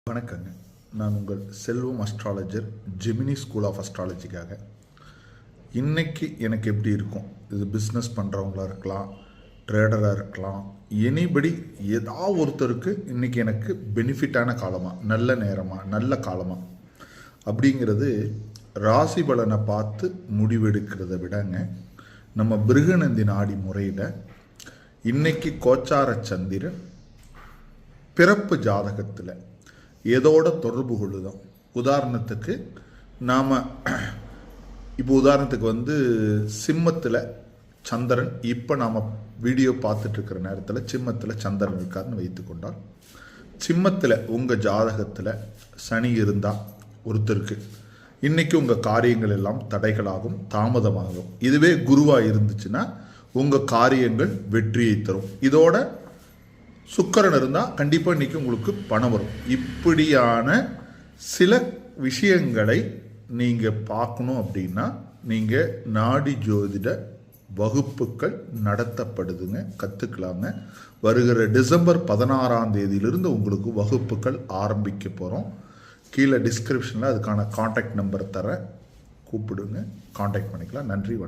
வணக்கங்க. நான் உங்கள் செல்வம் அஸ்ட்ராலஜர், ஜெமினி ஸ்கூல் ஆஃப் அஸ்ட்ராலஜிக்காக. இன்றைக்கி எனக்கு எப்படி இருக்கும், இது பிஸ்னஸ் பண்ணுறவங்களா இருக்கலாம், ட்ரேடராக இருக்கலாம், எனிபடி ஏதாவது ஒருத்தருக்கு இன்றைக்கி எனக்கு பெனிஃபிட்டான காலமாக, நல்ல நேரமாக, நல்ல காலமாக அப்படிங்கிறது ராசி பலனை பார்த்து முடிவெடுக்கிறத விடங்க, நம்ம பிருகநந்தி நாடி முறையில் இன்றைக்கி கோச்சார சந்திரன் பிறப்பு ஜாதகத்தில் எதோட தொடர்பு கொள்ளுதான். உதாரணத்துக்கு நாம் உதாரணத்துக்கு சிம்மத்தில் சந்திரன், இப்போ நாம் வீடியோ பார்த்துட்ருக்கிற நேரத்தில் சிம்மத்தில் சந்திரன் இருக்காருன்னு வைத்துக்கொண்டால், சிம்மத்தில் உங்கள் ஜாதகத்தில் சனி இருந்தால் ஒருத்தருக்கு இன்றைக்கி உங்கள் காரியங்கள் எல்லாம் தடைகளாகும், தாமதமாகும். இதுவே குருவாக இருந்துச்சுன்னா உங்கள் காரியங்கள் வெற்றியை தரும். இதோட சுக்கிரன் இருந்தால் கண்டிப்பாக இன்றைக்கி உங்களுக்கு பணம் வரும். இப்படியான சில விஷயங்களை நீங்கள் பார்க்கணும் அப்படின்னா நீங்கள் நாடி ஜோதிட வகுப்புகள் நடத்தப்படுதுங்க, கற்றுக்கலாங்க. வருகிற டிசம்பர் 16 உங்களுக்கு வகுப்புகள் ஆரம்பிக்க போகிறோம். கீழே டிஸ்கிரிப்ஷனில் அதுக்கான காண்டாக்ட் நம்பர் தரேன், கூப்பிடுங்க, காண்டாக்ட் பண்ணிக்கலாம். நன்றி, வணக்கம்.